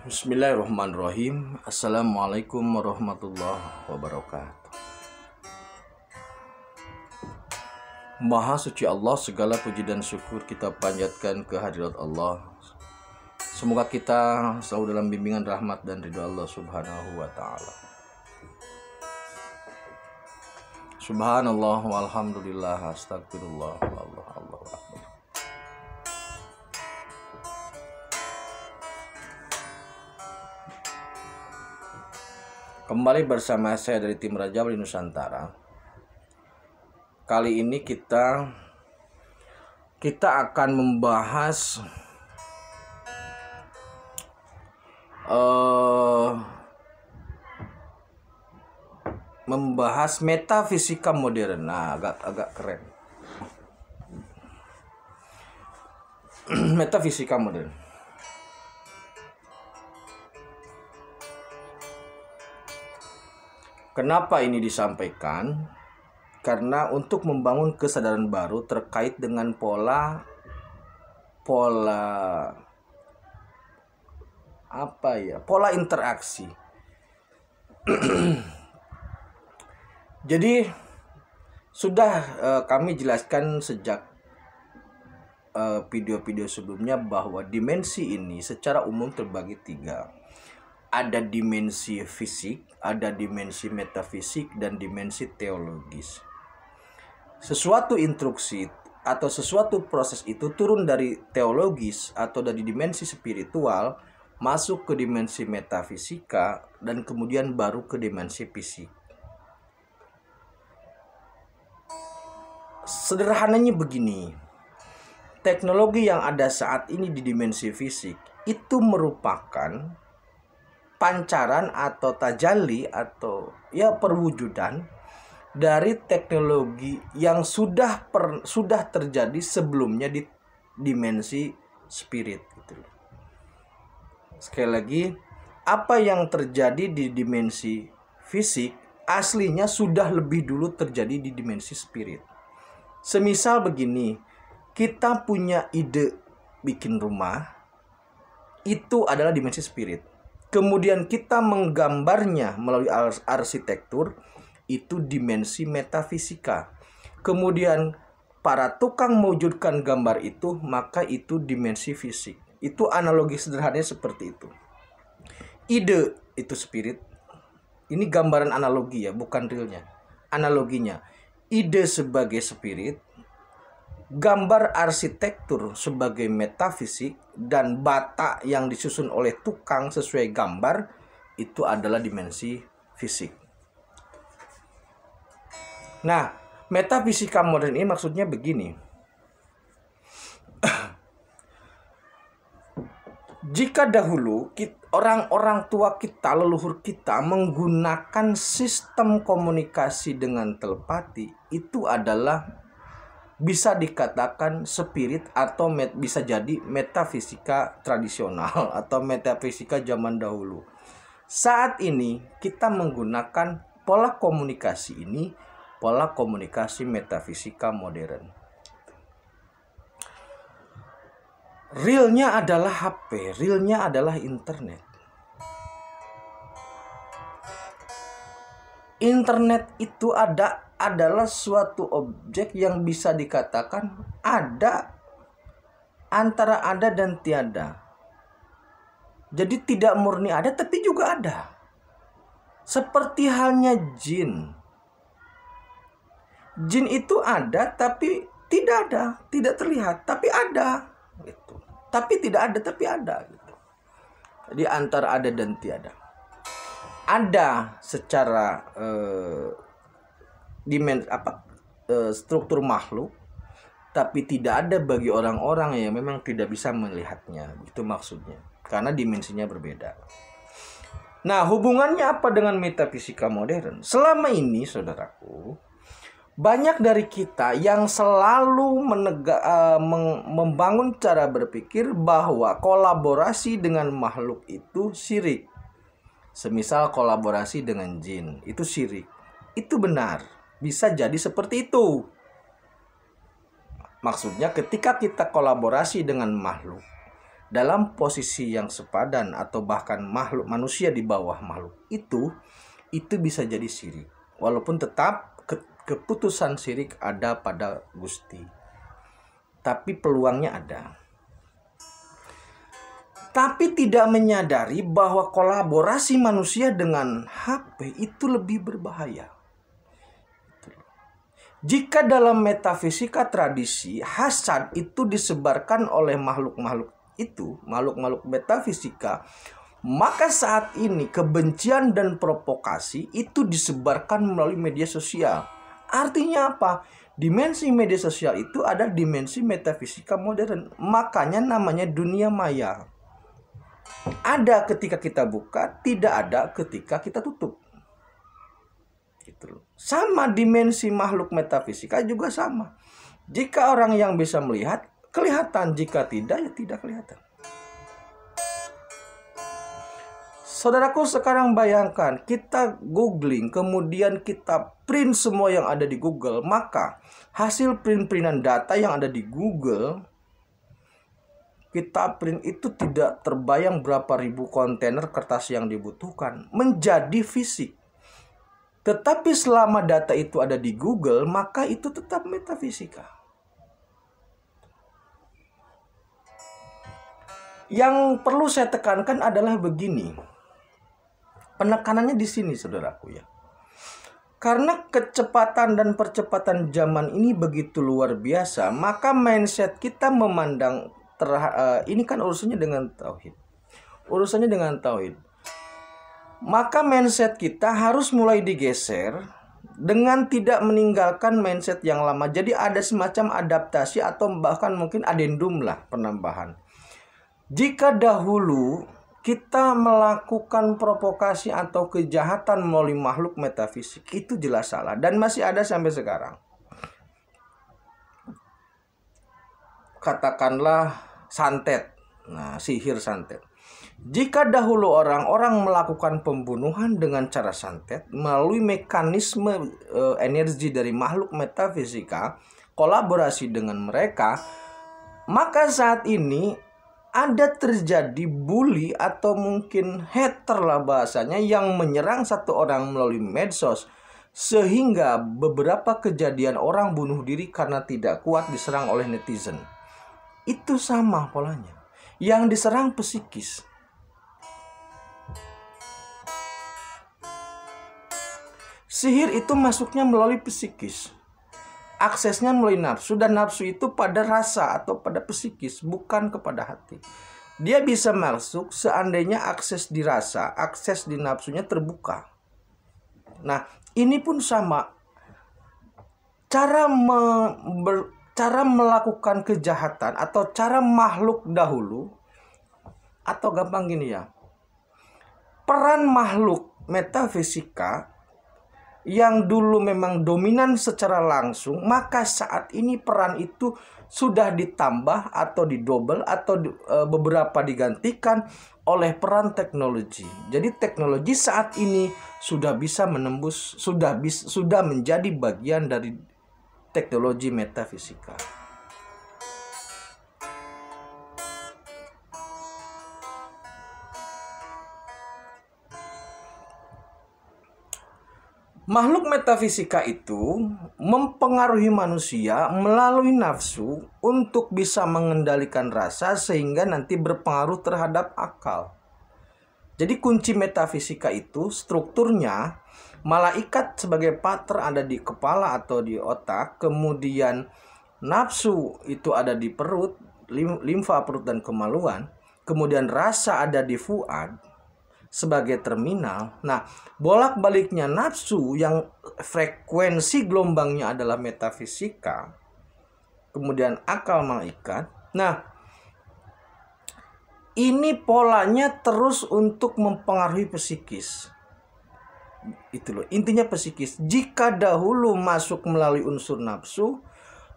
Bismillahirrahmanirrahim. Assalamualaikum warahmatullahi wabarakatuh. Maha suci Allah, segala puji dan syukur kita panjatkan ke hadirat Allah. Semoga kita selalu dalam bimbingan rahmat dan ridha Allah subhanahu wa ta'ala. Subhanallah walhamdulillah astagfirullah wallahu akbar. Kembali bersama saya dari tim Raja Wali Nusantara. Kali ini kita akan membahas metafisika modern. Nah, agak keren. Metafisika modern. Kenapa ini disampaikan? Karena untuk membangun kesadaran baru terkait dengan pola interaksi. Jadi sudah kami jelaskan sejak video-video sebelumnya bahwa dimensi ini secara umum terbagi tiga. Ada dimensi fisik, ada dimensi metafisik, dan dimensi teologis. Sesuatu instruksi atau sesuatu proses itu turun dari teologis atau dari dimensi spiritual, masuk ke dimensi metafisika, dan kemudian baru ke dimensi fisik. Sederhananya begini, teknologi yang ada saat ini di dimensi fisik itu merupakan pancaran atau tajalli atau perwujudan dari teknologi yang sudah terjadi sebelumnya di dimensi spirit gitu. Sekali lagi, apa yang terjadi di dimensi fisik aslinya sudah lebih dulu terjadi di dimensi spirit. Semisal begini, kita punya ide bikin rumah, itu adalah dimensi spirit. Kemudian kita menggambarnya melalui arsitektur, itu dimensi metafisika. Kemudian para tukang mewujudkan gambar itu, maka itu dimensi fisik. Itu analogi sederhananya seperti itu. Ide itu spirit. Ini gambaran analogi ya, bukan realnya. Analoginya, ide sebagai spirit, gambar arsitektur sebagai metafisik, dan bata yang disusun oleh tukang sesuai gambar itu adalah dimensi fisik. Nah, metafisika modern ini maksudnya begini. Jika dahulu orang-orang tua kita, leluhur kita menggunakan sistem komunikasi dengan telepati, itu adalah bisa dikatakan spirit atau bisa jadi metafisika tradisional atau metafisika zaman dahulu. Saat ini kita menggunakan pola komunikasi ini, pola komunikasi metafisika modern. Realnya adalah HP, realnya adalah internet. Internet itu adalah suatu objek yang bisa dikatakan ada, antara ada dan tiada. Jadi tidak murni ada, tapi juga ada. Seperti halnya jin. Jin itu ada, tapi tidak ada, tidak terlihat, tapi ada. Gitu. Tapi tidak ada, tapi ada. Gitu. Jadi antara ada dan tiada. Ada secara struktur makhluk, tapi tidak ada bagi orang-orang yang memang tidak bisa melihatnya. Itu maksudnya, karena dimensinya berbeda. Nah, hubungannya apa dengan metafisika modern? Selama ini, saudaraku, banyak dari kita yang selalu membangun cara berpikir bahwa kolaborasi dengan makhluk itu syirik. Semisal kolaborasi dengan jin, itu syirik. Itu benar, bisa jadi seperti itu. Maksudnya ketika kita kolaborasi dengan makhluk, dalam posisi yang sepadan atau bahkan makhluk manusia di bawah makhluk itu bisa jadi syirik. Walaupun tetap keputusan syirik ada pada Gusti. Tapi peluangnya ada. Tapi tidak menyadari bahwa kolaborasi manusia dengan HP itu lebih berbahaya. Jika dalam metafisika tradisi, hasad itu disebarkan oleh makhluk-makhluk itu, makhluk-makhluk metafisika, maka saat ini kebencian dan provokasi itu disebarkan melalui media sosial. Artinya apa? Dimensi media sosial itu ada dimensi metafisika modern. Makanya namanya dunia maya. Ada ketika kita buka, tidak ada ketika kita tutup. Gitu. Sama dimensi makhluk metafisika juga sama. Jika orang yang bisa melihat, kelihatan. Jika tidak, ya tidak kelihatan. Saudaraku, sekarang bayangkan kita googling, kemudian kita print semua yang ada di Google, maka hasil print-printan data yang ada di Google, kita print itu tidak terbayang berapa ribu kontainer kertas yang dibutuhkan menjadi fisik. Tetapi selama data itu ada di Google, maka itu tetap metafisika. Yang perlu saya tekankan adalah begini. Penekanannya di sini, saudaraku ya. Karena kecepatan dan percepatan zaman ini begitu luar biasa, maka mindset kita memandang ini kan urusannya dengan tauhid. Urusannya dengan tauhid. Maka mindset kita harus mulai digeser dengan tidak meninggalkan mindset yang lama. Jadi ada semacam adaptasi atau bahkan mungkin adendum lah, penambahan. Jika dahulu kita melakukan provokasi atau kejahatan melalui makhluk metafisik, itu jelas salah dan masih ada sampai sekarang. Katakanlah santet, nah sihir santet. Jika dahulu orang-orang melakukan pembunuhan dengan cara santet melalui mekanisme energi dari makhluk metafisika, kolaborasi dengan mereka, maka saat ini ada terjadi bully atau mungkin hater lah bahasanya yang menyerang satu orang melalui medsos, sehingga beberapa kejadian orang bunuh diri karena tidak kuat diserang oleh netizen. Itu sama polanya. Yang diserang psikis. Sihir itu masuknya melalui psikis. Aksesnya melalui nafsu, dan nafsu itu pada rasa atau pada psikis, bukan kepada hati. Dia bisa masuk seandainya akses di rasa, akses di nafsunya terbuka. Nah, ini pun sama. Cara melakukan kejahatan atau cara makhluk dahulu, atau gampang gini ya, peran makhluk metafisika yang dulu memang dominan secara langsung, maka saat ini peran itu sudah ditambah atau didouble atau beberapa digantikan oleh peran teknologi. Jadi teknologi saat ini sudah bisa menembus, sudah menjadi bagian dari teknologi metafisika. Makhluk metafisika itu mempengaruhi manusia melalui nafsu untuk bisa mengendalikan rasa sehingga nanti berpengaruh terhadap akal. Jadi kunci metafisika itu strukturnya malaikat sebagai partner ada di kepala atau di otak, kemudian nafsu itu ada di perut, limfa perut dan kemaluan, kemudian rasa ada di fuad sebagai terminal. Nah, bolak-baliknya nafsu yang frekuensi gelombangnya adalah metafisika, kemudian akal malaikat. Nah, ini polanya terus untuk mempengaruhi psikis. Itu loh, intinya psikis. Jika dahulu masuk melalui unsur nafsu,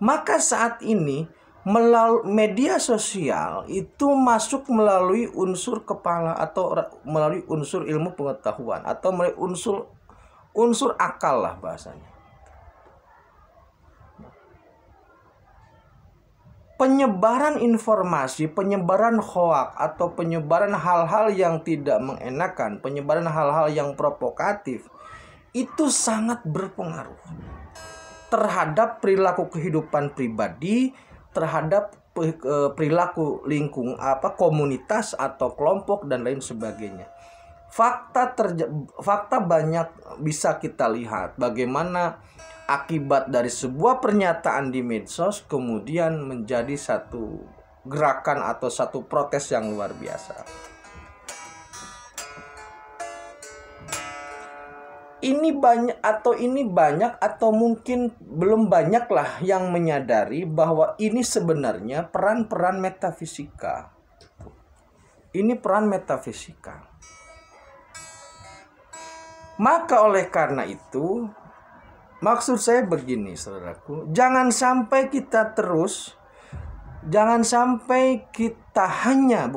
maka saat ini melalui media sosial itu masuk melalui unsur kepala atau melalui unsur ilmu pengetahuan atau melalui unsur akal lah bahasanya. penyebaran informasi, penyebaran hoak atau penyebaran hal-hal yang tidak mengenakan, penyebaran hal-hal yang provokatif itu sangat berpengaruh terhadap perilaku kehidupan pribadi, terhadap perilaku komunitas atau kelompok dan lain sebagainya. Fakta banyak bisa kita lihat bagaimana akibat dari sebuah pernyataan di medsos kemudian menjadi satu gerakan atau satu protes yang luar biasa. Ini banyak atau mungkin belum banyak lah yang menyadari bahwa ini sebenarnya peran-peran metafisika. Ini peran metafisika. Maka oleh karena itu, maksud saya begini saudaraku, jangan sampai kita hanya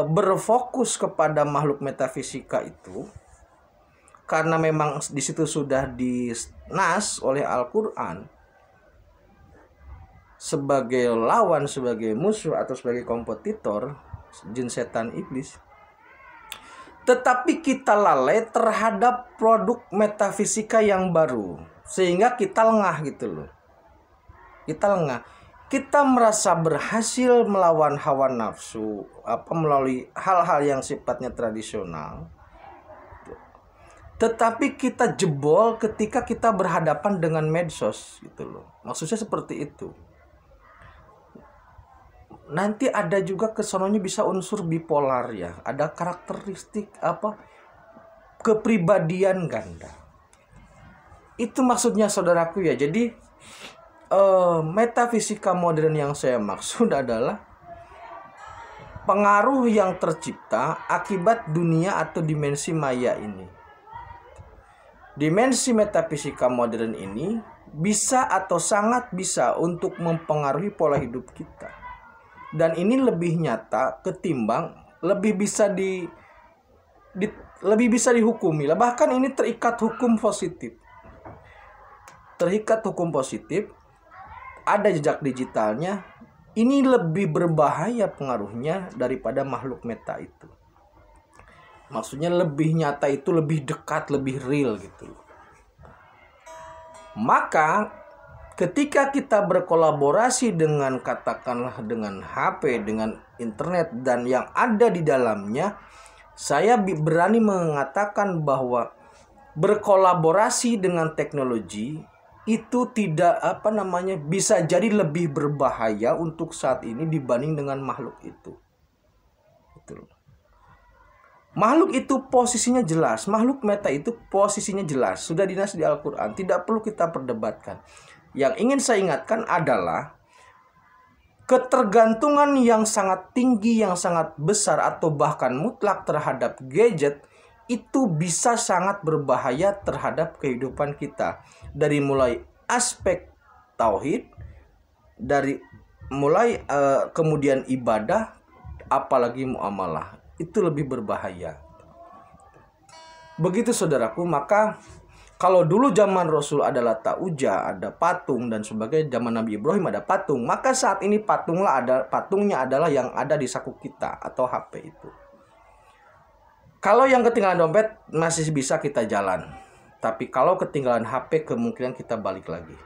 berfokus kepada makhluk metafisika itu, karena memang di situ sudah dinas oleh Al-Quran sebagai lawan, sebagai musuh atau sebagai kompetitor jin, setan, iblis. Tetapi kita lalai terhadap produk metafisika yang baru, sehingga kita lengah gitu loh. Kita merasa berhasil melawan hawa nafsu melalui hal-hal yang sifatnya tradisional. Tetapi kita jebol ketika kita berhadapan dengan medsos gitu loh. Maksudnya seperti itu. Nanti ada juga kesononya bisa unsur bipolar ya. Ada karakteristik kepribadian ganda. Itu maksudnya saudaraku ya. Jadi metafisika modern yang saya maksud adalah pengaruh yang tercipta akibat dunia atau dimensi maya ini. Dimensi metafisika modern ini bisa atau sangat bisa untuk mempengaruhi pola hidup kita. Dan ini lebih nyata ketimbang lebih bisa dihukumi. Bahkan ini terikat hukum positif. Ada jejak digitalnya, ini lebih berbahaya pengaruhnya daripada makhluk meta itu. Maksudnya lebih nyata itu, lebih dekat, lebih real gitu. Maka ketika kita berkolaborasi dengan katakanlah dengan HP, dengan internet dan yang ada di dalamnya, saya berani mengatakan bahwa berkolaborasi dengan teknologi itu tidak bisa jadi lebih berbahaya untuk saat ini dibanding dengan makhluk itu. Betul. Makhluk itu posisinya jelas, makhluk meta itu posisinya jelas, sudah dinas di Al-Quran, tidak perlu kita perdebatkan. Yang ingin saya ingatkan adalah ketergantungan yang sangat tinggi, yang sangat besar atau bahkan mutlak terhadap gadget itu bisa sangat berbahaya terhadap kehidupan kita. Dari mulai aspek tauhid, kemudian ibadah, apalagi muamalah, itu lebih berbahaya. Begitu saudaraku, maka kalau dulu zaman Rasul adalah ta'uja, ada patung dan sebagainya, zaman Nabi Ibrahim ada patung, maka saat ini patungnya adalah yang ada di saku kita atau HP itu. Kalau yang ketinggalan dompet masih bisa kita jalan. Tapi kalau ketinggalan HP kemungkinan kita balik lagi.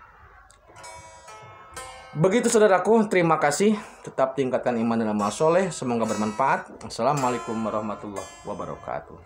Begitu saudaraku, terima kasih. Tetap tingkatkan iman dan amal soleh. Semoga bermanfaat. Assalamualaikum warahmatullahi wabarakatuh.